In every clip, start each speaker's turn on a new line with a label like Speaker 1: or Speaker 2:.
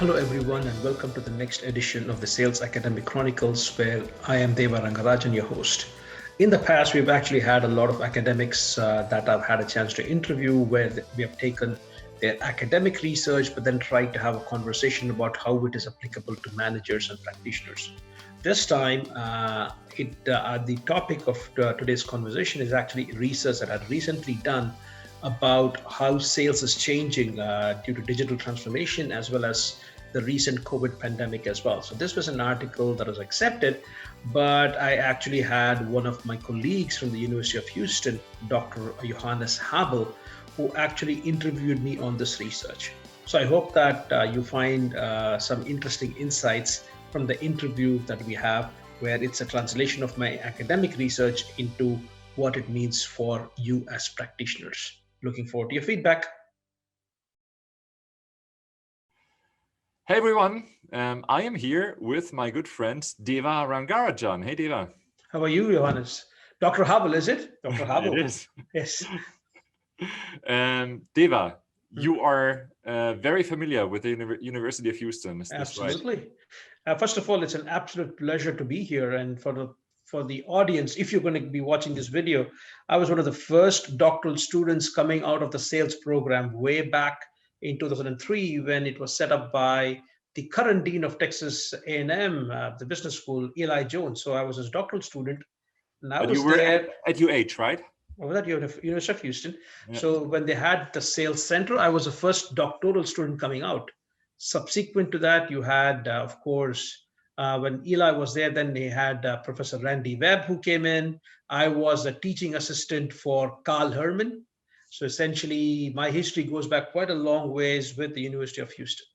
Speaker 1: Hello, everyone, and welcome to the next edition of the Sales Academic Chronicles, where I am Deva Rangarajan, your host. In the past, we've actually had a lot of academics that I've had a chance to interview, where we have taken their academic research, but then tried to have a conversation about how it is applicable to managers and practitioners. This time, the topic of today's conversation is actually research that I've recently done about how sales is changing due to digital transformation as well as the recent COVID pandemic as well. So this was an article that was accepted, but I actually had one of my colleagues from the University of Houston, Dr. Johannes Habel, who actually interviewed me on this research. So I hope that you find some interesting insights from the interview that we have, where it's a translation of my academic research into what it means for you as practitioners. Looking forward to your feedback.
Speaker 2: Hey everyone, I am here with my good friend Deva Rangarajan. Hey Deva.
Speaker 1: How are you, Johannes? Dr. Habel, is it? Dr. Habel.
Speaker 2: It is.
Speaker 1: Yes.
Speaker 2: Deva, you are very familiar with the University of Houston, is this
Speaker 1: Absolutely.
Speaker 2: right?
Speaker 1: First of all, it's an absolute pleasure to be here. And for the audience, if you're going to be watching this video, I was one of the first doctoral students coming out of the sales program way back in 2003 when it was set up by the current dean of Texas A&M, the business school, Eli Jones. So I was his doctoral student, and I
Speaker 2: But
Speaker 1: was
Speaker 2: you were
Speaker 1: there
Speaker 2: at UH, right?
Speaker 1: over at University of Houston.
Speaker 2: Yeah.
Speaker 1: So when they had the sales center, I was the first doctoral student coming out. Subsequent to that, you had, of course, when Eli was there, then they had Professor Randy Webb who came in. I was a teaching assistant for Carl Herman. So essentially, my history goes back quite a long ways with the University of Houston.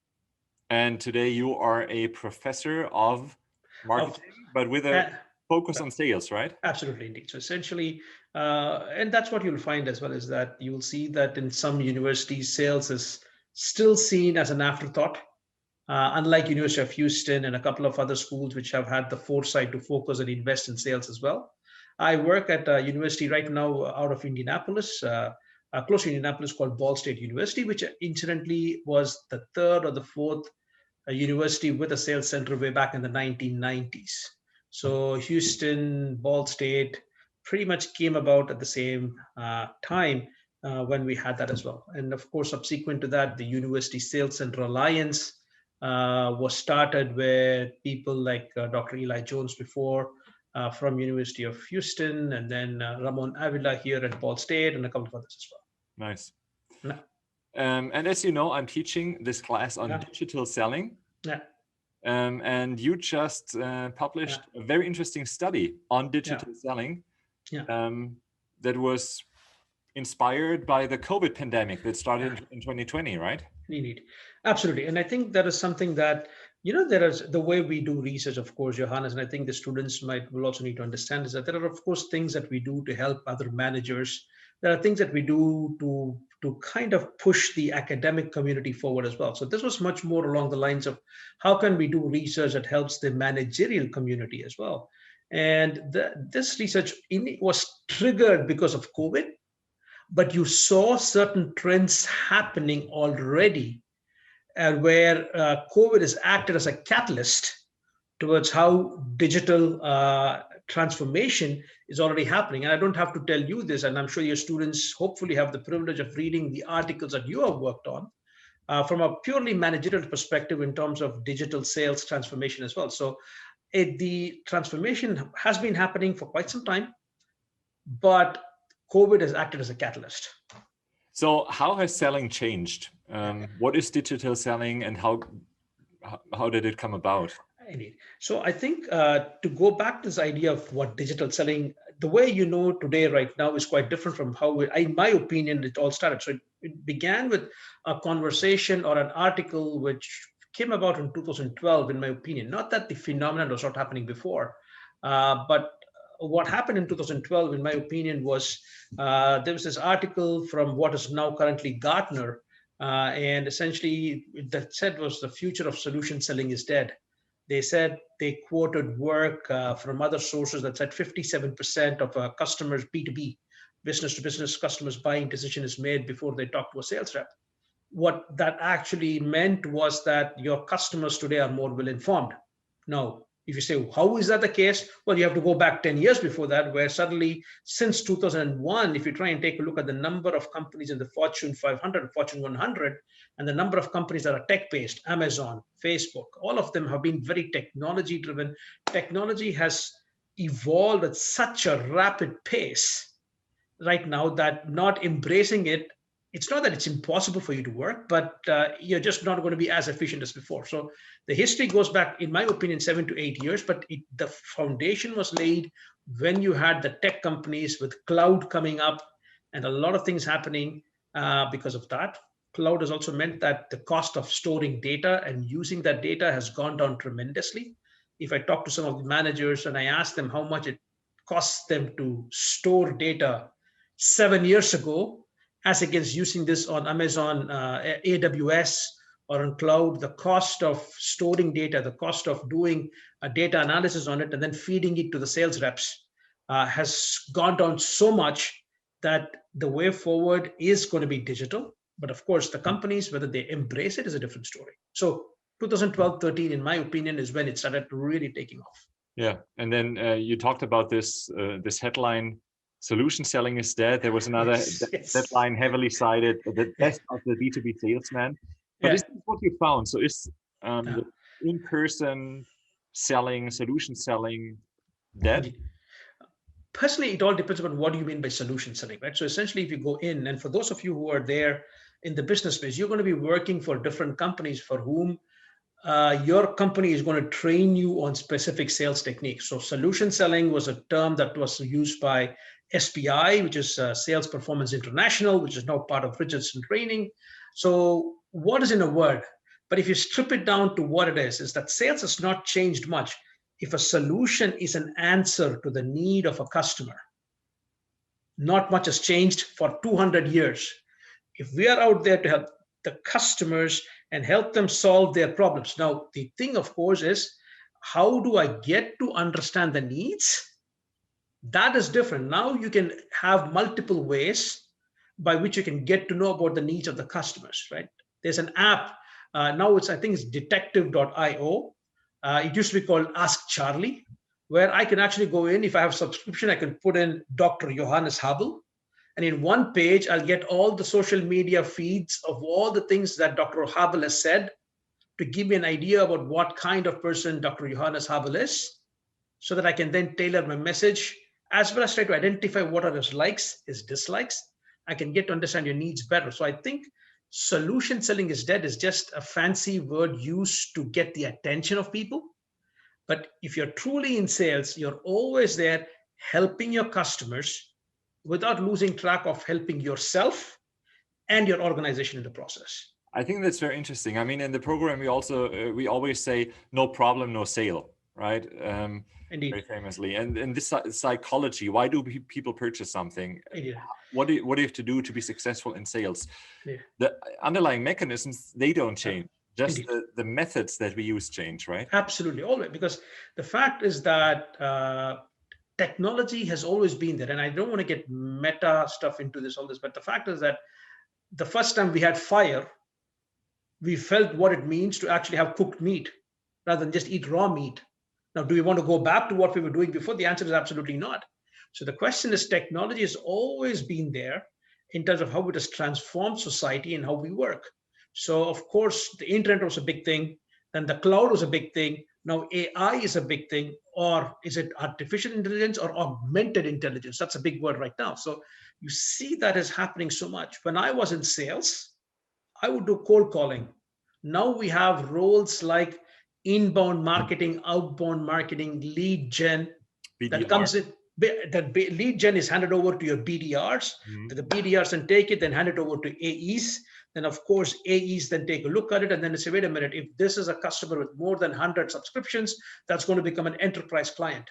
Speaker 2: And today you are a professor of marketing, but with a focus on sales, right?
Speaker 1: Absolutely, indeed. So essentially, and that's what you'll find as well, is that you'll see that in some universities, sales is still seen as an afterthought. Unlike University of Houston and a couple of other schools which have had the foresight to focus and invest in sales as well. I work at a university right now out of Indianapolis, close to Indianapolis, called Ball State University, which incidentally was the third or the fourth university with a sales center way back in the 1990s. So Houston, Ball State pretty much came about at the same time when we had that as well. And of course, subsequent to that, the University Sales Center Alliance was started where people like Dr. Eli Jones before from University of Houston, and then Ramon Avila here at Ball State, and a couple of others as well.
Speaker 2: Nice.
Speaker 1: No.
Speaker 2: And as you know, I'm teaching this class on digital selling.
Speaker 1: Yeah.
Speaker 2: And you just published a very interesting study on digital selling that was inspired by the COVID pandemic that started in 2020, right?
Speaker 1: Indeed. Absolutely. And I think that is something that, there is the way we do research, of course, Johannes, and I think the students will also need to understand is that there are, of course, things that we do to help other managers. There are things that we do to kind of push the academic community forward as well. So this was much more along the lines of how can we do research that helps the managerial community as well. And this research was triggered because of COVID, but you saw certain trends happening already where COVID has acted as a catalyst towards how digital transformation is already happening. And I don't have to tell you this, and I'm sure your students hopefully have the privilege of reading the articles that you have worked on from a purely managerial perspective in terms of digital sales transformation as well. So the transformation has been happening for quite some time, but COVID has acted as a catalyst.
Speaker 2: So how has selling changed? What is digital selling and how did it come about?
Speaker 1: Indeed. So I think to go back to this idea of what digital selling, the way today right now is quite different from how, in my opinion, it all started. So it began with a conversation or an article which came about in 2012, in my opinion. Not that the phenomenon was not happening before, but what happened in 2012, in my opinion, was there was this article from what is now currently Gartner, and essentially that said was the future of solution selling is dead. They said they quoted work from other sources that said 57% of customers, B2B, business to business customers buying decision is made before they talk to a sales rep. what that actually meant was that your customers today are more well informed. Now, if you say, how is that the case? Well, you have to go back 10 years before that, where suddenly, since 2001, if you try and take a look at the number of companies in the Fortune 500, Fortune 100, and the number of companies that are tech-based, Amazon, Facebook, all of them have been very technology-driven. Technology has evolved at such a rapid pace right now that not embracing it, it's not that it's impossible for you to work, but you're just not going to be as efficient as before. So the history goes back, in my opinion, 7 to 8 years, but the foundation was laid when you had the tech companies with cloud coming up and a lot of things happening because of that. Cloud has also meant that the cost of storing data and using that data has gone down tremendously. If I talk to some of the managers and I ask them how much it costs them to store data 7 years ago, as against using this on Amazon AWS or on cloud, the cost of storing data, the cost of doing a data analysis on it and then feeding it to the sales reps has gone down so much that the way forward is going to be digital. But of course, the companies, whether they embrace it is a different story. So 2012-13, in my opinion, is when it started really taking off.
Speaker 2: Yeah, and then you talked about this headline, solution selling is dead. There was another headline heavily cited, the death of the B2B salesman. But is this what you found? So is the in-person selling, solution selling dead?
Speaker 1: Personally, it all depends on what do you mean by solution selling, right? So essentially, if you go in, and for those of you who are there in the business space, you're going to be working for different companies for whom your company is going to train you on specific sales techniques. So solution selling was a term that was used by SPI, which is Sales Performance International, which is now part of Richardson Training. So what is in a word? But if you strip it down to what it is that sales has not changed much. If a solution is an answer to the need of a customer, not much has changed for 200 years. If we are out there to help the customers and help them solve their problems. Now, the thing, of course, is how do I get to understand the needs? That is different. Now you can have multiple ways by which you can get to know about the needs of the customers, right? There's an app. Now I think it's detective.io. It used to be called Ask Charlie, where I can actually go in. If I have a subscription, I can put in Dr. Johannes Habel. And in one page, I'll get all the social media feeds of all the things that Dr. Habel has said to give me an idea about what kind of person Dr. Johannes Habel is, so that I can then tailor my message, as well as try to identify what are his likes, his dislikes. I can get to understand your needs better. So I think solution selling is dead is just a fancy word used to get the attention of people. But if you're truly in sales, you're always there helping your customers without losing track of helping yourself and your organization in the process.
Speaker 2: I think that's very interesting. I mean, in the program, we always say, no problem, no sale, right?
Speaker 1: Indeed.
Speaker 2: Very famously. And this psychology, why do people purchase something?
Speaker 1: Indeed.
Speaker 2: What do you have to do to be successful in sales? Yeah. The underlying mechanisms, they don't change. Just the methods that we use change, right?
Speaker 1: Absolutely, always. Because the fact is that technology has always been there. And I don't want to get meta stuff into all this, but the fact is that the first time we had fire, we felt what it means to actually have cooked meat rather than just eat raw meat. Now, do we want to go back to what we were doing before? The answer is absolutely not. So the question is, technology has always been there in terms of how it has transformed society and how we work. So of course, the internet was a big thing. Then the cloud was a big thing. Now AI is a big thing. Or is it artificial intelligence or augmented intelligence? That's a big word right now. So you see that is happening so much. When I was in sales, I would do cold calling. Now we have roles like inbound marketing, outbound marketing, lead gen that comes in. That lead gen is handed over to your BDRs. The BDRs then take it, then hand it over to AEs. Then of course AEs then take a look at it and then say, wait a minute, if this is a customer with more than 100 subscriptions, that's going to become an enterprise client.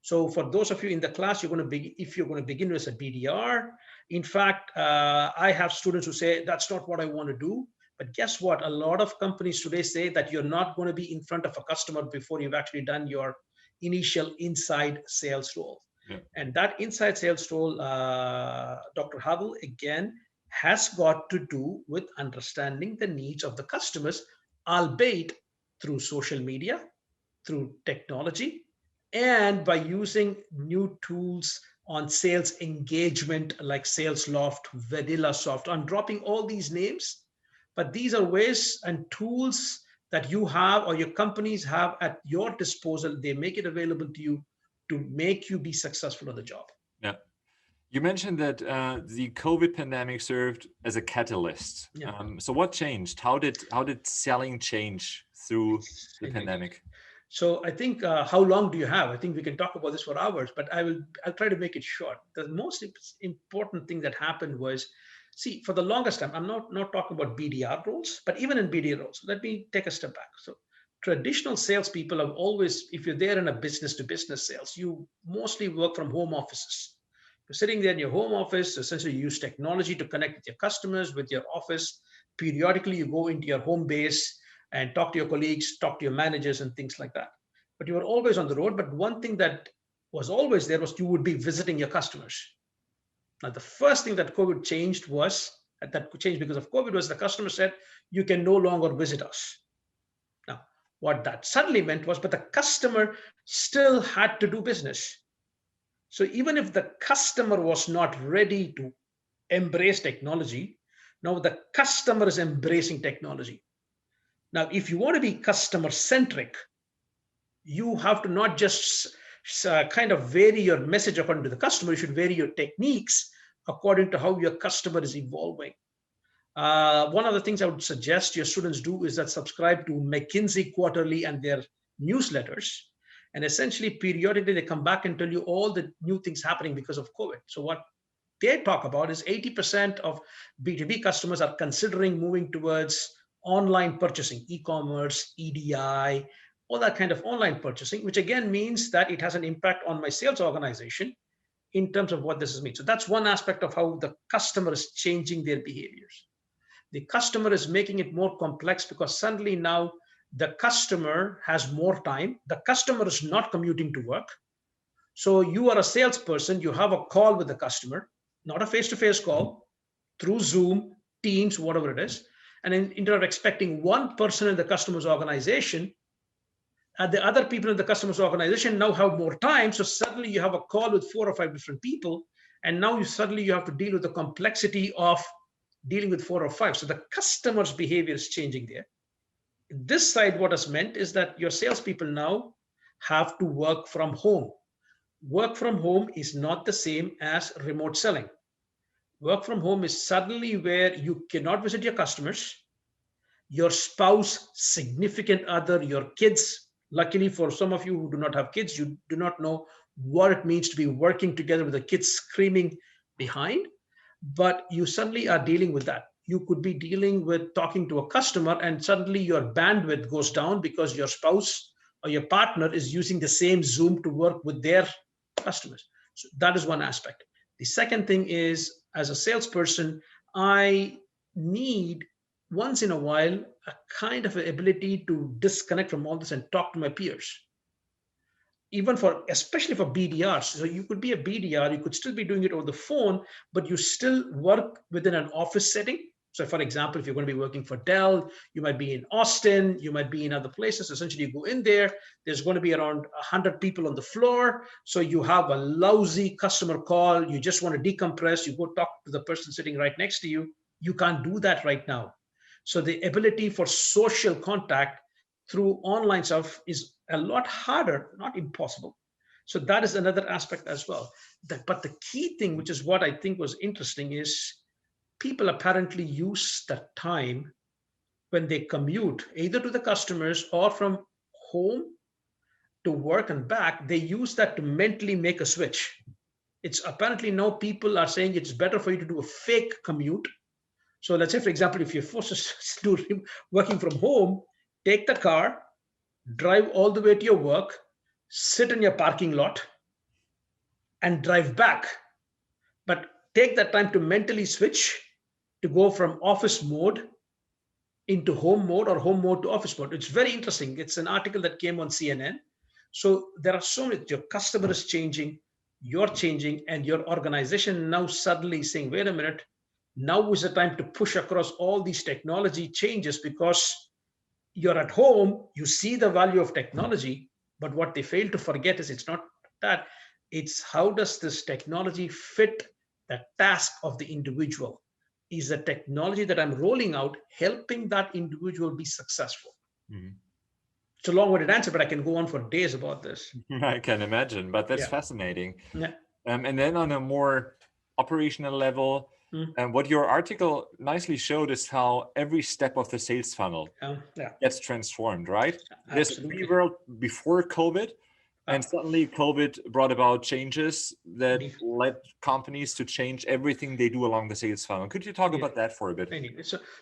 Speaker 1: So for those of you in the class, if you're going to begin as a BDR, in fact, I have students who say, that's not what I want to do. But guess what? A lot of companies today say that you're not going to be in front of a customer before you've actually done your initial inside sales role. Yeah. And that inside sales role, Dr. Habel, again, has got to do with understanding the needs of the customers, albeit through social media, through technology, and by using new tools on sales engagement like SalesLoft, VanillaSoft. I'm dropping all these names, but these are ways and tools that you have or your companies have at your disposal. They make it available to you to make you be successful on the job.
Speaker 2: Yeah. You mentioned that the COVID pandemic served as a catalyst.
Speaker 1: Yeah.
Speaker 2: So what changed? How did selling change through the pandemic?
Speaker 1: So I think how long do you have? I think we can talk about this for hours, but I'll try to make it short. The most important thing that happened was, see, for the longest time, I'm not talking about BDR roles, but even in BDR roles, let me take a step back. So traditional salespeople have always, if you're there in a business to business sales, you mostly work from home offices. You're sitting there in your home office, essentially you use technology to connect with your customers, with your office. Periodically, you go into your home base and talk to your colleagues, talk to your managers and things like that. But you were always on the road. But one thing that was always there was you would be visiting your customers. Now, the first thing that COVID changed was, that changed because of COVID, was the customer said, you can no longer visit us. Now, what that suddenly meant was, but the customer still had to do business. So even if the customer was not ready to embrace technology, now the customer is embracing technology. Now, if you want to be customer centric, you have to not just kind of vary your message according to the customer, you should vary your techniques according to how your customer is evolving. One of the things I would suggest your students do is that subscribe to McKinsey Quarterly and their newsletters. And essentially, periodically, they come back and tell you all the new things happening because of COVID. So what they talk about is 80% of B2B customers are considering moving towards online purchasing, e-commerce, EDI, all that kind of online purchasing, which again means that it has an impact on my sales organization in terms of what this means. So that's one aspect of how the customer is changing their behaviors. The customer is making it more complex because suddenly now the customer has more time. The customer is not commuting to work. So you are a salesperson, you have a call with the customer, not a face-to-face call, through Zoom, Teams, whatever it is. And instead of expecting one person in the customer's organization, the other people in the customer's organization now have more time. So suddenly you have a call with 4 or 5 different people. And now you have to deal with the complexity of dealing with 4 or 5. So the customer's behavior is changing there. This side, what has meant is that your salespeople now have to work from home. Work from home is not the same as remote selling. Work from home is suddenly where you cannot visit your customers, your spouse, significant other, your kids. Luckily for some of you who do not have kids, you do not know what it means to be working together with the kids screaming behind, but you suddenly are dealing with that. You could be dealing with talking to a customer and suddenly your bandwidth goes down because your spouse or your partner is using the same Zoom to work with their customers. So that is one aspect. The second thing is, as a salesperson, I need once in a while a kind of ability to disconnect from all this and talk to my peers. Especially for BDRs. So you could be a BDR, you could still be doing it over the phone, but you still work within an office setting. So for example, if you're going to be working for Dell, you might be in Austin, you might be in other places. Essentially, you go in there, there's going to be around 100 people on the floor. So you have a lousy customer call, you just want to decompress, you go talk to the person sitting right next to you. You can't do that right now. So the ability for social contact through online stuff is a lot harder, not impossible. So that is another aspect as well. But the key thing, which is what I think was interesting, is people apparently use the time when they commute, either to the customers or from home to work and back, they use that to mentally make a switch. It's apparently now people are saying it's better for you to do a fake commute. So let's say, for example, if you're forced to do working from home, take the car, drive all the way to your work, sit in your parking lot, and drive back. But take that time to mentally switch to go from office mode into home mode or home mode to office mode. It's very interesting. It's an article that came on CNN. So there are so many, your customer is changing, you're changing, and your organization now suddenly saying, wait a minute, Now is the time to push across all these technology changes, because you're at home, you see the value of technology, but what they fail to forget is it's not that, it's how does this technology fit the task of the individual? Is the technology that I'm rolling out helping that individual be successful?
Speaker 2: Mhm.
Speaker 1: It's a long-winded answer, but I can go on for days about this.
Speaker 2: I can imagine, but that's
Speaker 1: Yeah.
Speaker 2: fascinating.
Speaker 1: Yeah.
Speaker 2: And then on a more operational level, what your article nicely showed is how every step of the sales funnel gets transformed, right? There's a
Speaker 1: Absolutely.
Speaker 2: pre-world before COVID, and suddenly COVID brought about changes that led companies to change everything they do along the sales funnel. Could you talk about that for a bit?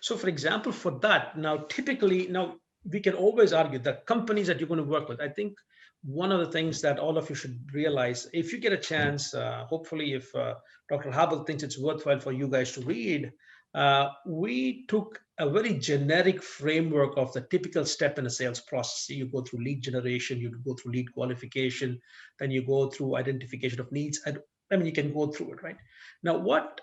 Speaker 1: So for example, for that, now typically, now we can always argue that companies that you're going to work with, I think one of the things that all of you should realize, if you get a chance, hopefully if Dr. Habel thinks it's worthwhile for you guys to read, we took a very generic framework of the typical step in a sales process. You go through lead generation, you go through lead qualification, then you go through identification of needs. I mean, you can go through it, right? Now, what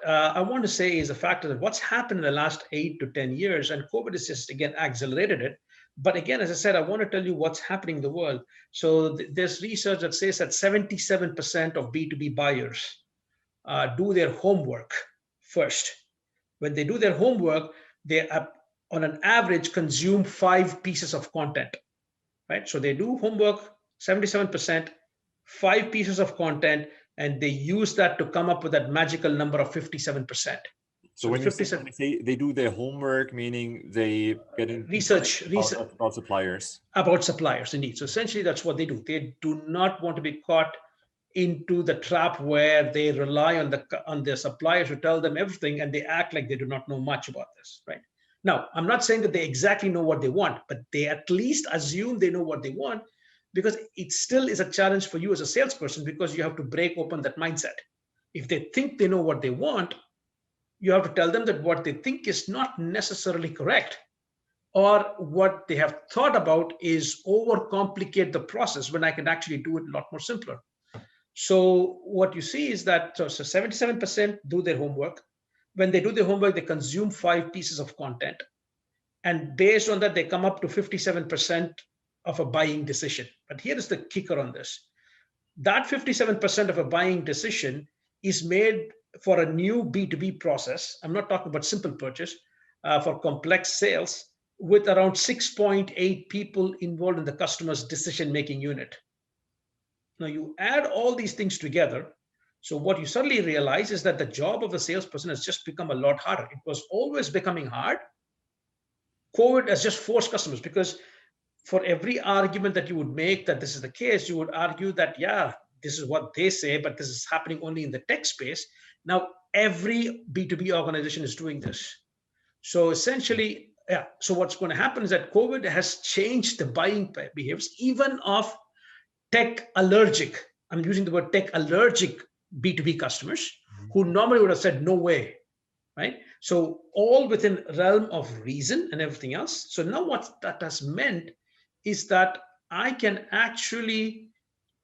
Speaker 1: I want to say is the fact that what's happened in the last 8 to 10 years, and COVID has just again accelerated it. But again, as I said, I want to tell you what's happening in the world. So there's research that says that 77% of B2B buyers do their homework first. When they do their homework, they on an average consume 5 pieces of content, right? So they do homework, 77%, 5 pieces of content, and they use that to come up with that magical number of 57%.
Speaker 2: So when you say they do their homework, meaning they get in
Speaker 1: research
Speaker 2: about suppliers.
Speaker 1: About suppliers, indeed. So essentially, that's what they do. They do not want to be caught into the trap where they rely on their suppliers to tell them everything, and they act like they do not know much about this, right? Now, I'm not saying that they exactly know what they want, but they at least assume they know what they want, because it still is a challenge for you as a salesperson, because you have to break open that mindset. If they think they know what they want, you have to tell them that what they think is not necessarily correct, or what they have thought about is overcomplicate the process when I can actually do it a lot more simpler. So what you see is that so 77% do their homework. When they do their homework, they consume 5 pieces of content. And based on that, they come up to 57% of a buying decision. But here is the kicker on this. That 57% of a buying decision is made for a new B2B process. I'm not talking about simple purchase, for complex sales, with around 6.8 people involved in the customer's decision-making unit. Now you add all these things together. So what you suddenly realize is that the job of a salesperson has just become a lot harder. It was always becoming hard. COVID has just forced customers, because for every argument that you would make that this is the case, you would argue that, yeah, this is what they say, but this is happening only in the tech space. Now, every B2B organization is doing this. So essentially, yeah, so what's going to happen is that COVID has changed the buying behaviors, even of tech allergic, I'm using the word tech allergic B2B customers, who normally would have said, no way, right? So all within realm of reason and everything else. So now what that has meant is that I can actually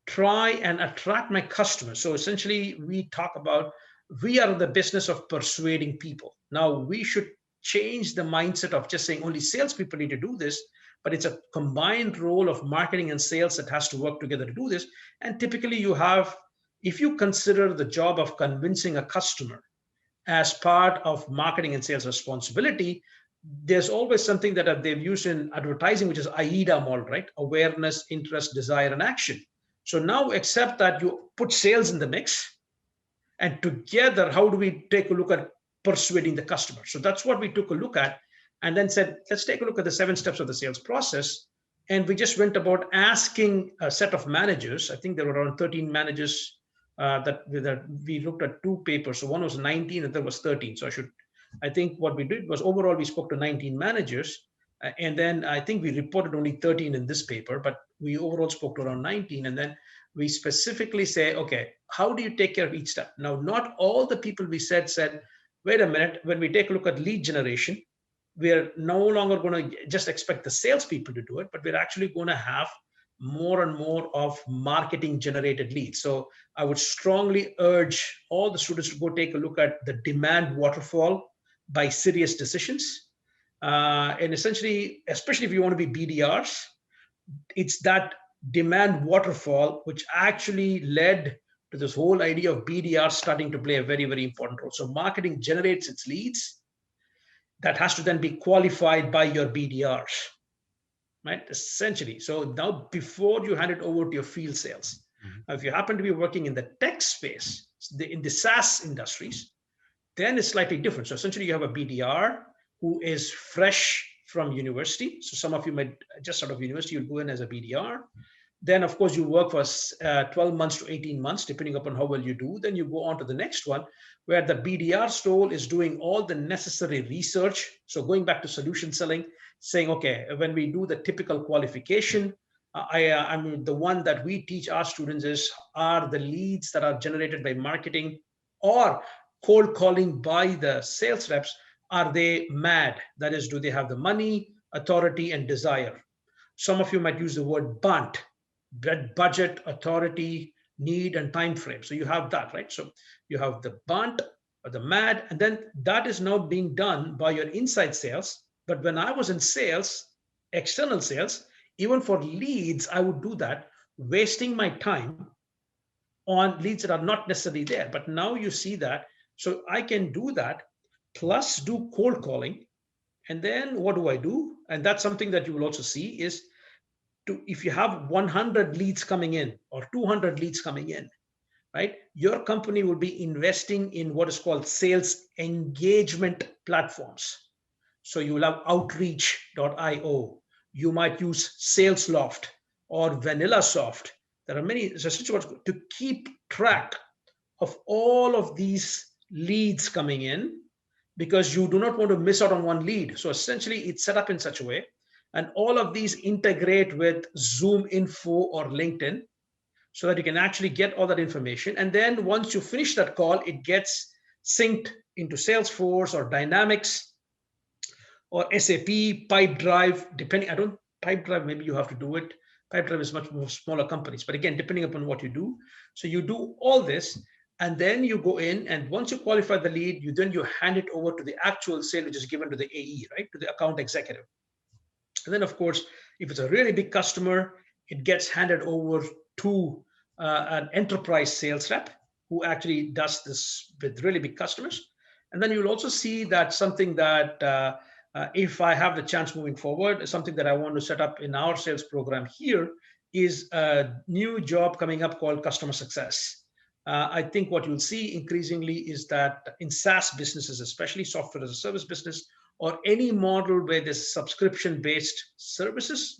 Speaker 1: try and attract my customers. So essentially, we talk about, we are in the business of persuading people. Now we should change the mindset of just saying only salespeople need to do this, but it's a combined role of marketing and sales that has to work together to do this. And typically you have, if you consider the job of convincing a customer as part of marketing and sales responsibility, there's always something that they've used in advertising, which is AIDA model, right? Awareness, interest, desire, and action. So now accept that you put sales in the mix, and together, how do we take a look at persuading the customer? So that's what we took a look at, and then said, let's take a look at the 7 steps of the sales process. And we just went about asking a set of managers. I think there were around 13 managers that we looked at 2 papers. So one was 19 and there was 13. So I think what we did was overall we spoke to 19 managers, and then I think we reported only 13 in this paper, but we overall spoke to around 19. And then we specifically say, okay, how do you take care of each step? Now, not all the people we said, wait a minute, when we take a look at lead generation, we're no longer going to just expect the salespeople to do it, but we're actually going to have more and more of marketing generated leads. So I would strongly urge all the students to go take a look at the demand waterfall by Serious Decisions. And essentially, especially if you want to be BDRs, it's that demand waterfall which actually led to this whole idea of BDR starting to play a very, very important role. So marketing generates its leads that has to then be qualified by your BDRs, right? Essentially. So now before you hand it over to your field sales, if you happen to be working in the tech space, in the SaaS industries, then it's slightly different. So essentially you have a BDR who is fresh from university. So some of you might just out of university, you'll go in as a BDR. Then of course you work for 12 months to 18 months, depending upon how well you do. Then you go on to the next one where the BDR role is doing all the necessary research. So going back to solution selling, saying, okay, when we do the typical qualification, I'm the one that we teach our students is, are the leads that are generated by marketing or cold calling by the sales reps, are they mad? That is, do they have the money, authority, and desire? Some of you might use the word BUNT, budget, authority, need, and time frame. So you have that, right? So you have the BUNT or the MAD, and then that is now being done by your inside sales. But when I was in sales, external sales, even for leads, I would do that, wasting my time on leads that are not necessarily there. But now you see that. So I can do that, plus do cold calling. And then what do I do? And that's something that you will also see is, if you have 100 leads coming in or 200 leads coming in, right? Your company will be investing in what is called sales engagement platforms. So you will have outreach.io. You might use SalesLoft or VanillaSoft. There are many to keep track of all of these leads coming in, because you do not want to miss out on one lead. So essentially it's set up in such a way, and all of these integrate with Zoom Info or LinkedIn so that you can actually get all that information. And then once you finish that call, it gets synced into Salesforce or Dynamics or SAP, Pipedrive, depending, Pipedrive, maybe you have to do it. Pipedrive is much more smaller companies, but again, depending upon what you do. So you do all this, and then you go in, and once you qualify the lead, you hand it over to the actual sale, which is given to the AE, right, to the account executive. And then, of course, if it's a really big customer, it gets handed over to an enterprise sales rep who actually does this with really big customers. And then you'll also see that something that if I have the chance moving forward, something that I want to set up in our sales program here is a new job coming up called customer success. I think what you'll see increasingly is that in SaaS businesses, especially software as a service business, or any model where there's subscription-based services,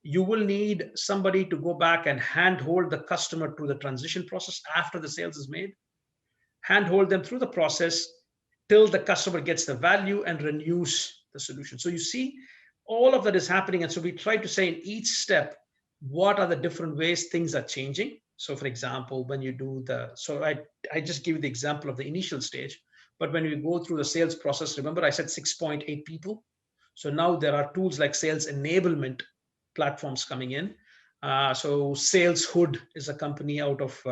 Speaker 1: you will need somebody to go back and handhold the customer through the transition process after the sales is made, handhold them through the process till the customer gets the value and renews the solution. So you see, all of that is happening. And so we try to say in each step, what are the different ways things are changing? So for example, when you do I just give you the example of the initial stage, but when we go through the sales process, remember I said 6.8 people. So now there are tools like sales enablement platforms coming in. So SalesHood is a company out of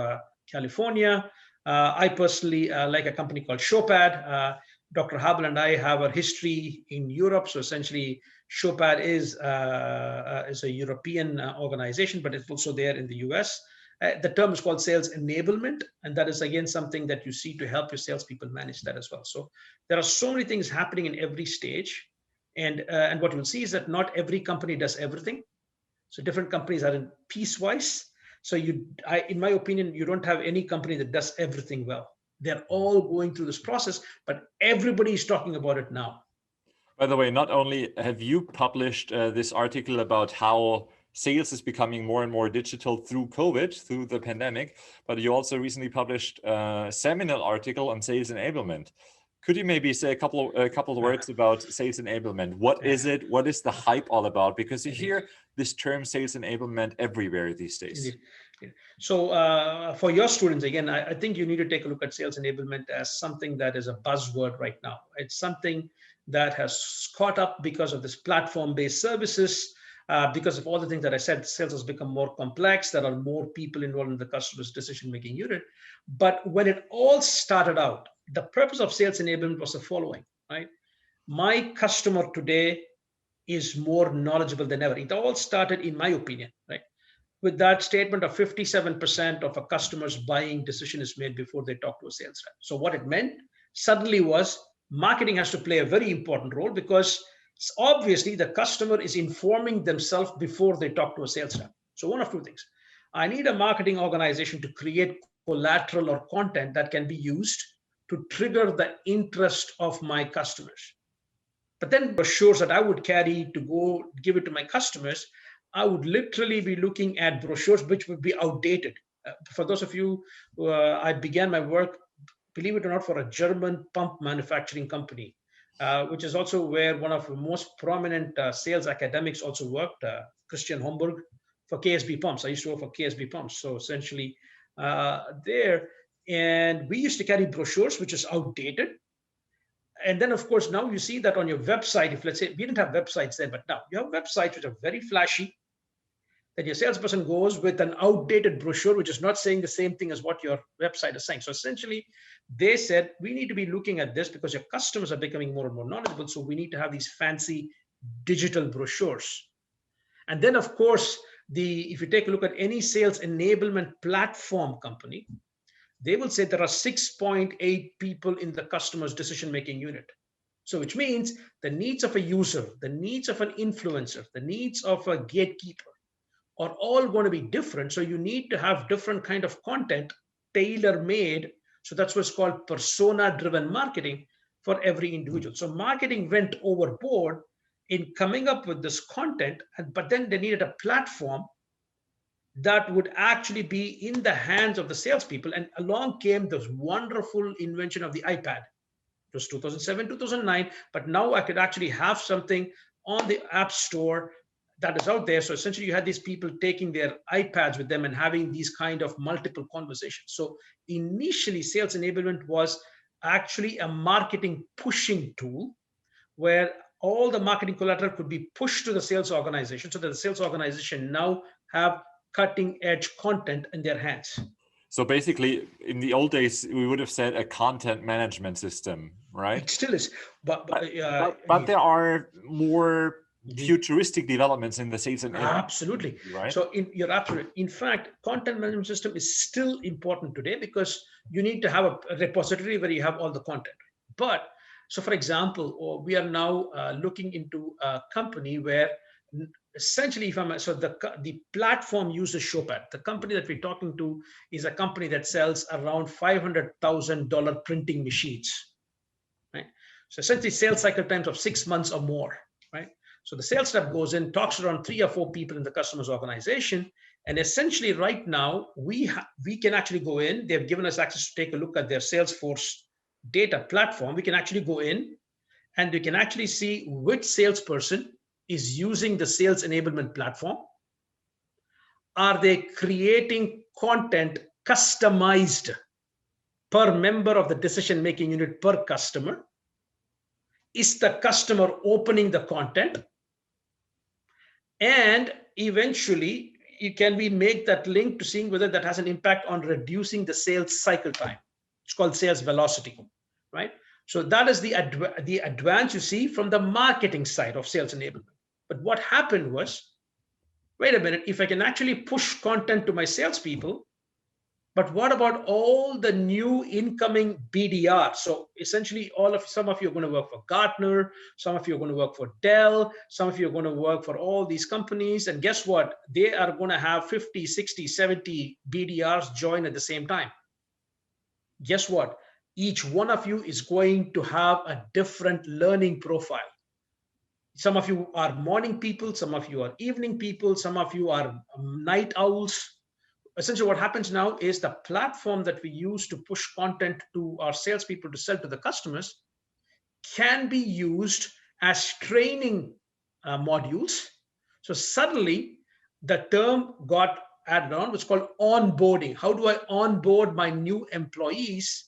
Speaker 1: California. I personally like a company called Showpad. Dr. Habel and I have a history in Europe. So essentially, Showpad is a European organization, but it's also there in the US. The term is called sales enablement, and that is again something that you see to help your salespeople manage that as well. So there are so many things happening in every stage, and what you'll see is that not every company does everything. So different companies are in piecewise. So in my opinion, you don't have any company that does everything well. They're all going through this process, but everybody is talking about it now.
Speaker 2: By the way, not only have you published this article about how sales is becoming more and more digital through COVID, through the pandemic, but you also recently published a seminal article on sales enablement. Could you maybe say a couple of words about sales enablement? What is it? What is the hype all about? Because you hear this term sales enablement everywhere these days.
Speaker 1: So for your students, again, I think you need to take a look at sales enablement as something that is a buzzword right now. It's something that has caught up because of this platform-based services. because of all the things that I said. Sales has become more complex. There are more people involved in the customer's decision-making unit. But when it all started out, the purpose of sales enablement was the following, right? My customer today is more knowledgeable than ever. It all started, in my opinion, right, with that statement of 57% of a customer's buying decision is made before they talk to a sales rep. So what it meant suddenly was marketing has to play a very important role, because obviously the customer is informing themselves before they talk to a sales rep. So one of two things. I need a marketing organization to create collateral or content that can be used to trigger the interest of my customers. But then brochures that I would carry to go give it to my customers, I would literally be looking at brochures which would be outdated. For those of you, I began my work, believe it or not, for a German pump manufacturing company, which is also where one of the most prominent sales academics also worked, Christian Homburg, for KSB pumps. I used to work for KSB pumps. So essentially there, and we used to carry brochures, which is outdated. And then, of course, now you see that on your website, if let's say we didn't have websites then, but now you have websites which are very flashy, that your salesperson goes with an outdated brochure, which is not saying the same thing as what your website is saying. So essentially, they said, we need to be looking at this because your customers are becoming more and more knowledgeable. So we need to have these fancy digital brochures. And then, of course, if you take a look at any sales enablement platform company, they will say there are 6.8 people in the customer's decision-making unit. So which means the needs of a user, the needs of an influencer, the needs of a gatekeeper are all going to be different. So you need to have different kind of content tailor-made. So that's what's called persona-driven marketing for every individual. So marketing went overboard in coming up with this content, but then they needed a platform that would actually be in the hands of the salespeople. And along came this wonderful invention of the iPad. It was 2007, 2009, but now I could actually have something on the App Store that is out there. So essentially you had these people taking their iPads with them and having these kind of multiple conversations. So initially sales enablement was actually a marketing pushing tool where all the marketing collateral could be pushed to the sales organization so that the sales organization now have cutting edge content in their hands.
Speaker 2: So basically, in the old days, we would have said a content management system, right?
Speaker 1: It still is, but
Speaker 2: there are more futuristic developments in the sales and
Speaker 1: absolutely,
Speaker 2: right?
Speaker 1: So you're absolutely. In fact, content management system is still important today because you need to have a repository where you have all the content. But so, for example, we are now looking into a company where essentially, the platform uses Showpad. The company that we're talking to is a company that sells around $500,000 printing machines, right? So essentially sales cycle times of 6 months or more, right? So the sales rep goes in, talks to around 3 or 4 people in the customer's organization. And essentially right now, we can actually go in. They've given us access to take a look at their Salesforce data platform. We can actually go in and we can actually see which salesperson is using the sales enablement platform. Are they creating content customized per member of the decision-making unit per customer? Is the customer opening the content? And eventually, can we make that link to seeing whether that has an impact on reducing the sales cycle time? It's called sales velocity, right? So that is the advance you see from the marketing side of sales enablement. But what happened was, wait a minute, if I can actually push content to my salespeople, but what about all the new incoming BDR? So essentially, some of you are going to work for Gartner, some of you are going to work for Dell, some of you are going to work for all these companies. And guess what? They are going to have 50, 60, 70 BDRs join at the same time. Guess what? Each one of you is going to have a different learning profile. Some of you are morning people, some of you are evening people, some of you are night owls. Essentially, what happens now is the platform that we use to push content to our salespeople to sell to the customers can be used as training modules. So suddenly, the term got added on, which is called onboarding. How do I onboard my new employees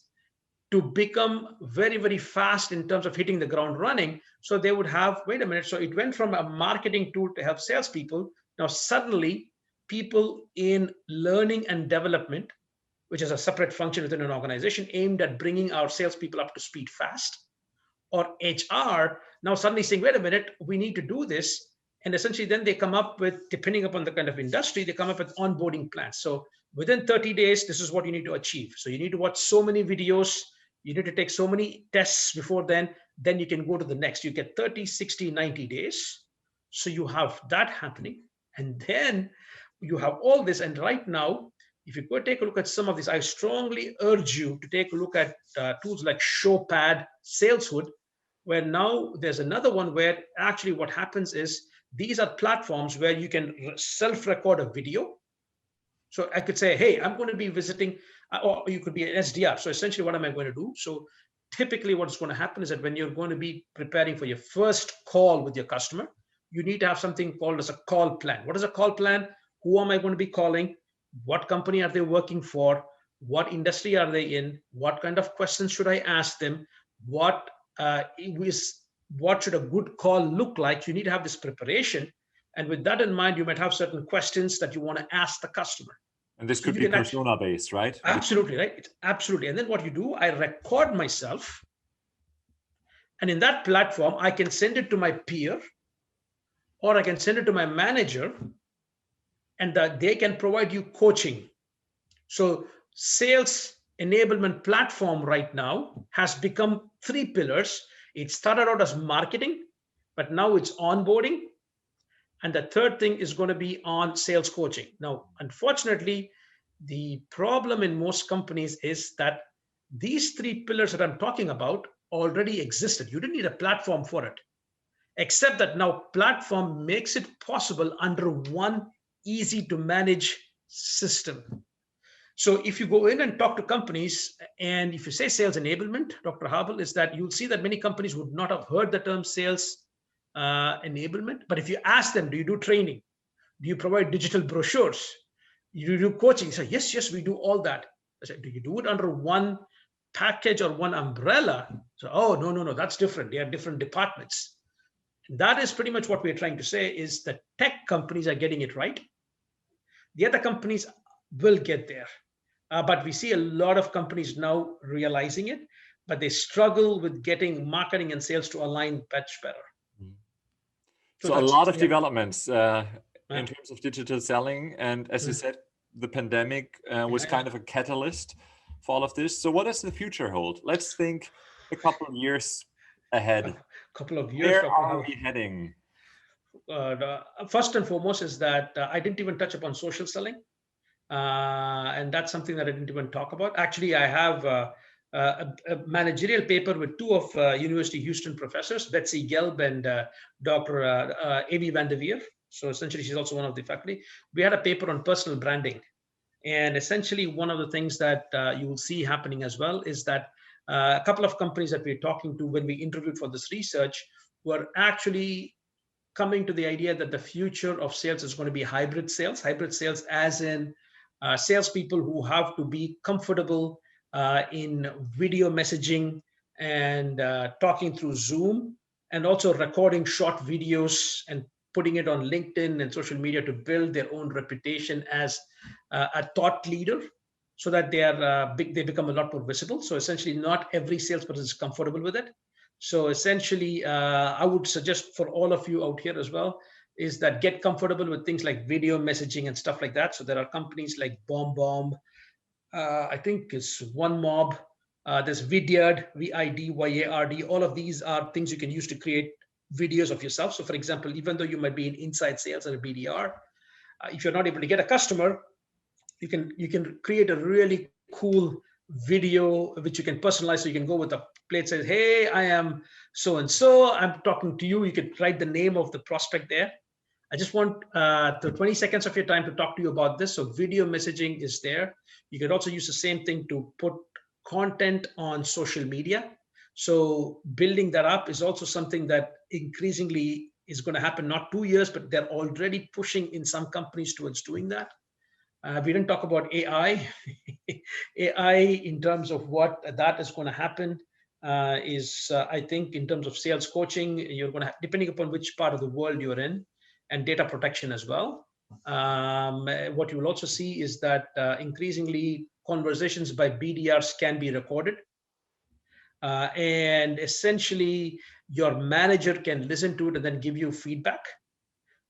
Speaker 1: to become very, very fast in terms of hitting the ground running. So they would have, wait a minute, so it went from a marketing tool to help salespeople. Now suddenly people in learning and development, which is a separate function within an organization aimed at bringing our salespeople up to speed fast, or HR now suddenly saying, wait a minute, we need to do this. And essentially then they come up with, depending upon the kind of industry, they come up with onboarding plans. So within 30 days, this is what you need to achieve. So you need to watch so many videos, you need to take so many tests before then you can go to the next. You get 30, 60, 90 days. So you have that happening. And then you have all this. And right now, if you go take a look at some of these, I strongly urge you to take a look at tools like Showpad, Saleshood, where now there's another one where actually what happens is these are platforms where you can self-record a video. So I could say, hey, I'm going to be visiting, or you could be an SDR. So essentially, what am I going to do? So typically what's going to happen is that when you're going to be preparing for your first call with your customer, you need to have something called as a call plan. What is a call plan? Who am I going to be calling? What company are they working for? What industry are they in? What kind of questions should I ask them? What should a good call look like? You need to have this preparation. And with that in mind, you might have certain questions that you want to ask the customer.
Speaker 2: And this could be persona based, right?
Speaker 1: Absolutely, right? It's absolutely. And then what you do, I record myself. And in that platform, I can send it to my peer, or I can send it to my manager, and they can provide you coaching. So sales enablement platform right now has become 3 pillars. It started out as marketing, but now it's onboarding. And the third thing is going to be on sales coaching. Now, unfortunately, the problem in most companies is that these 3 pillars that I'm talking about already existed. You didn't need a platform for it, except that now platform makes it possible under one easy to manage system. So if you go in and talk to companies, and if you say sales enablement, Dr. Habel, is that you'll see that many companies would not have heard the term sales enablement. But if you ask them, do you do training? Do you provide digital brochures? Do you do coaching? So yes, we do all that. I said, do you do it under one package or one umbrella? So, oh, no, that's different. They are different departments. And that is pretty much what we're trying to say, is that tech companies are getting it right. The other companies will get there. But we see a lot of companies now realizing it, but they struggle with getting marketing and sales to align much better.
Speaker 2: So a lot of developments in terms of digital selling. And as you said, the pandemic was kind of a catalyst for all of this. So what does the future hold? Let's think a couple of years ahead.
Speaker 1: A couple of years.
Speaker 2: Where are we heading?
Speaker 1: First and foremost is that I didn't even touch upon social selling. And that's something that I didn't even talk about. Actually, I have a managerial paper with 2 of University of Houston professors, Betsy Gelb and Dr. Avi Van de Veer. So essentially, she's also one of the faculty. We had a paper on personal branding. And essentially, one of the things that you will see happening as well is that a couple of companies that we're talking to when we interviewed for this research were actually coming to the idea that the future of sales is going to be hybrid sales as in salespeople who have to be comfortable in video messaging and talking through Zoom, and also recording short videos and putting it on LinkedIn and social media to build their own reputation as a thought leader, so that they become a lot more visible. So essentially, not every salesperson is comfortable with it. So essentially, I would suggest for all of you out here as well, is that get comfortable with things like video messaging and stuff like that. So there are companies like BombBomb, I think it's OneMob, there's Vidyard, Vidyard. All of these are things you can use to create videos of yourself. So for example, even though you might be in inside sales or a BDR, if you're not able to get a customer, you can create a really cool video which you can personalize. So you can go with a plate says, hey, I am so and so, I'm talking to you. You can write the name of the prospect there. I just want the 20 seconds of your time to talk to you about this. So video messaging is there. You can also use the same thing to put content on social media. So building that up is also something that increasingly is going to happen, not 2 years, but they're already pushing in some companies towards doing that. We didn't talk about AI. AI in terms of what that is going to happen is, I think, in terms of sales coaching, you're going to, depending upon which part of the world you're in, and data protection as well. What you will also see is that increasingly conversations by BDRs can be recorded. And essentially, your manager can listen to it and then give you feedback.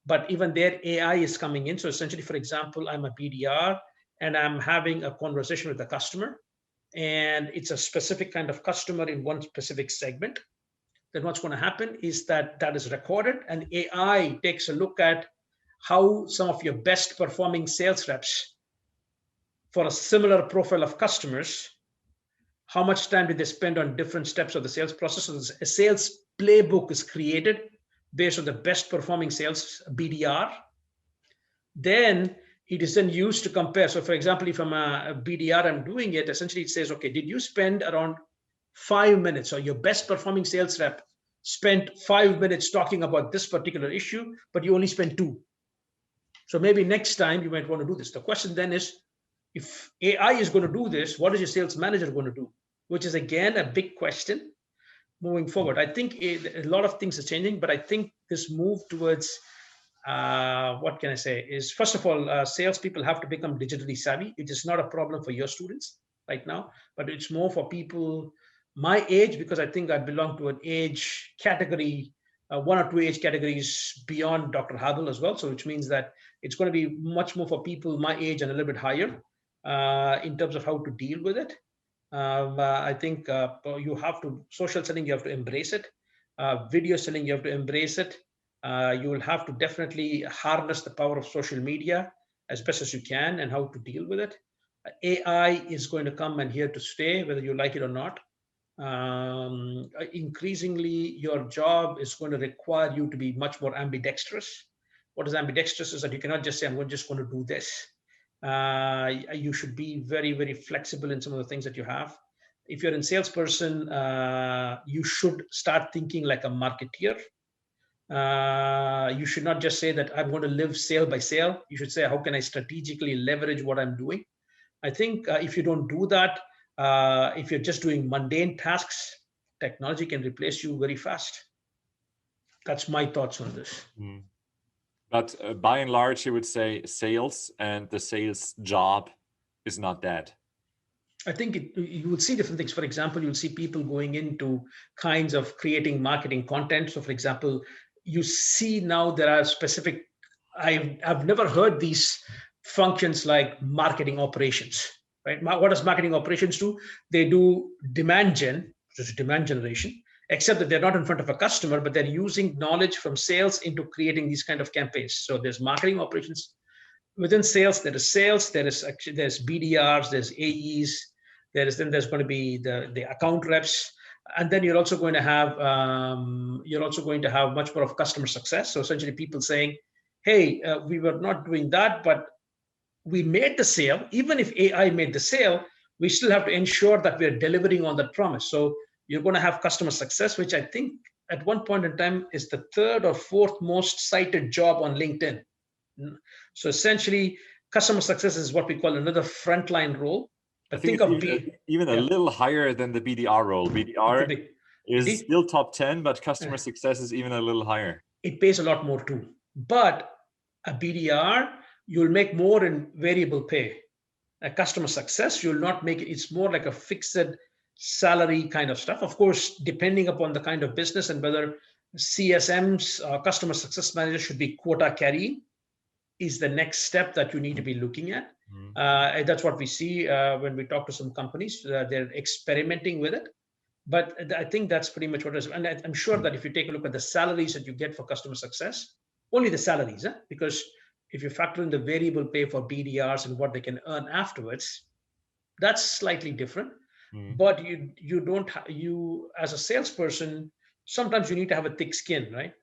Speaker 1: But even there, AI is coming in. So essentially, for example, I'm a BDR and I'm having a conversation with a customer, and it's a specific kind of customer in one specific segment. Then what's going to happen is that that is recorded, and AI takes a look at how some of your best performing sales reps for a similar profile of customers, how much time did they spend on different steps of the sales process. So a sales playbook is created based on the best performing sales BDR. Then it is then used to compare. So for example, if I'm a BDR, I'm doing it, essentially it says, okay, did you spend around 5 minutes, or your best performing sales rep spent 5 minutes talking about this particular issue, but you only spent 2. So maybe next time you might want to do this. The question then is, if AI is going to do this, what is your sales manager going to do? Which is again a big question moving forward. I think a lot of things are changing, but I think this move towards what can I say is, first of all, salespeople have to become digitally savvy. It is not a problem for your students right now, but it's more for people my age, because I think I belong to an age category, 1 or 2 age categories beyond Dr. Habel as well. So which means that it's going to be much more for people my age and a little bit higher in terms of how to deal with it. I think you have to, social selling, you have to embrace it. Video selling, you have to embrace it. You will have to definitely harness the power of social media as best as you can, and how to deal with it. AI is going to come and here to stay, whether you like it or not. Increasingly, your job is going to require you to be much more ambidextrous. What is ambidextrous is that you cannot just say, I'm just going to do this. You should be very, very flexible in some of the things that you have. If you're a salesperson, you should start thinking like a marketeer. You should not just say that I'm going to live sale by sale. You should say, how can I strategically leverage what I'm doing? I think if you don't do that, if you're just doing mundane tasks, technology can replace you very fast. That's my thoughts on this.
Speaker 2: Mm. But by and large, you would say sales and the sales job is not dead.
Speaker 1: I think you would see different things. For example, you'll see people going into kinds of creating marketing content. So for example, you see now there are specific, I've never heard these functions like marketing operations, right? What does marketing operations do? They do demand gen, which is demand generation, except that they're not in front of a customer, but they're using knowledge from sales into creating these kind of campaigns. So there's marketing operations. Within sales, there's BDRs, there's AEs, there's going to be the account reps, and then you're also going to have much more of customer success. So essentially, people saying, "Hey, we were not doing that, but we made the sale. Even if AI made the sale, we still have to ensure that we're delivering on that promise." So you're going to have customer success, which I think at one point in time is the 3rd or 4th most cited job on LinkedIn. So essentially, customer success is what we call another frontline role.
Speaker 2: I think even a little higher than the BDR role. BDR is still top 10, but customer success is even a little higher.
Speaker 1: It pays a lot more too. But a BDR, you'll make more in variable pay. A customer success, you'll not make it. It's more like a fixed salary kind of stuff. Of course, depending upon the kind of business and whether CSMs, customer success managers, should be quota carrying is the next step that you need to be looking at. And that's what we see when we talk to some companies. They're experimenting with it. But I think that's pretty much what it is. And I'm sure that if you take a look at the salaries that you get for customer success, only the salaries, because if you factor in the variable pay for BDRs and what they can earn afterwards, that's slightly different. But you as a salesperson, sometimes you need to have a thick skin, right?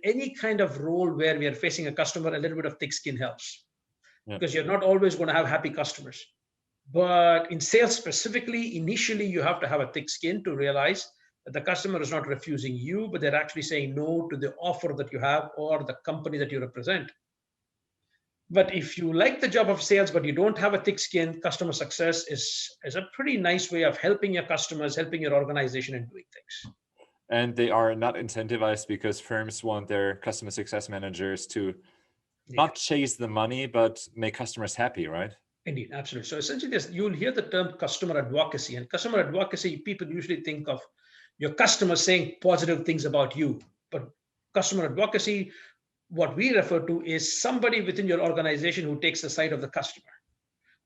Speaker 1: Any kind of role where we are facing a customer, a little bit of thick skin helps, because you're not always going to have happy customers. But in sales specifically, initially, you have to have a thick skin to realize that the customer is not refusing you, but they're actually saying no to the offer that you have or the company that you represent. But if you like the job of sales, but you don't have a thick skin, customer success is a pretty nice way of helping your customers, helping your organization and doing things.
Speaker 2: And they are not incentivized because firms want their customer success managers to not chase the money, but make customers happy, right?
Speaker 1: Indeed, absolutely. So essentially, you'll hear the term customer advocacy, and customer advocacy, people usually think of your customers saying positive things about you. But customer advocacy, what we refer to is somebody within your organization who takes the side of the customer,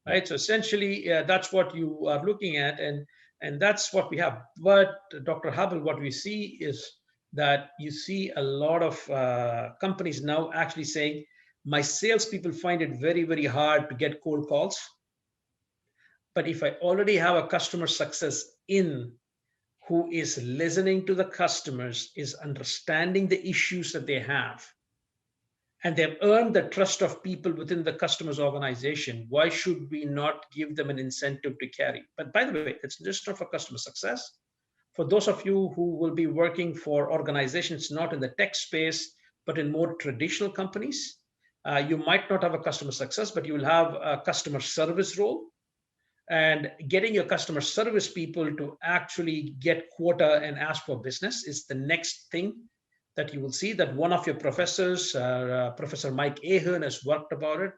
Speaker 1: right? So essentially, that's what you are looking at, and that's what we have. But Dr. Habel, what we see is that you see a lot of companies now actually saying, my salespeople find it very, very hard to get cold calls. But if I already have a customer success in who is listening to the customers, is understanding the issues that they have, and they've earned the trust of people within the customer's organization, why should we not give them an incentive to carry? But by the way, it's just not for customer success. For those of you who will be working for organizations not in the tech space, but in more traditional companies, you might not have a customer success, but you will have a customer service role. And getting your customer service people to actually get quota and ask for business is the next thing that you will see, that one of your professors, Professor Mike Ahern, has worked about it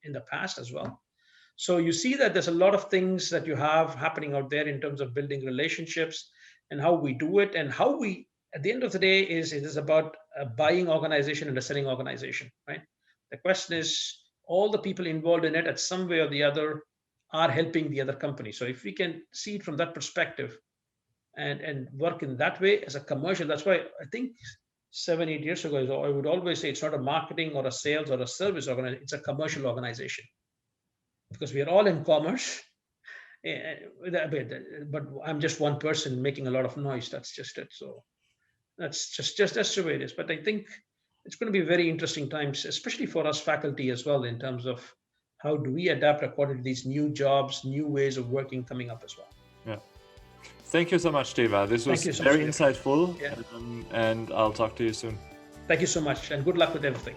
Speaker 1: in the past as well. So you see that there's a lot of things that you have happening out there in terms of building relationships and how we do it, and how we, at the end of the day, it is about a buying organization and a selling organization, right? The question is, all the people involved in it at some way or the other are helping the other company. So if we can see it from that perspective and work in that way as a commercial, that's why I think 7-8 years ago, I would always say it's not a marketing or a sales or a service organization, it's a commercial organization, because we are all in commerce. But I'm just one person making a lot of noise. That's just it. So that's the way it is. But I think it's going to be very interesting times, especially for us faculty as well, in terms of how do we adapt according to these new jobs, new ways of working coming up as well.
Speaker 2: Yeah. Thank you so much, Deva. This was very insightful, and I'll talk to you soon.
Speaker 1: Thank you so much, and good luck with everything.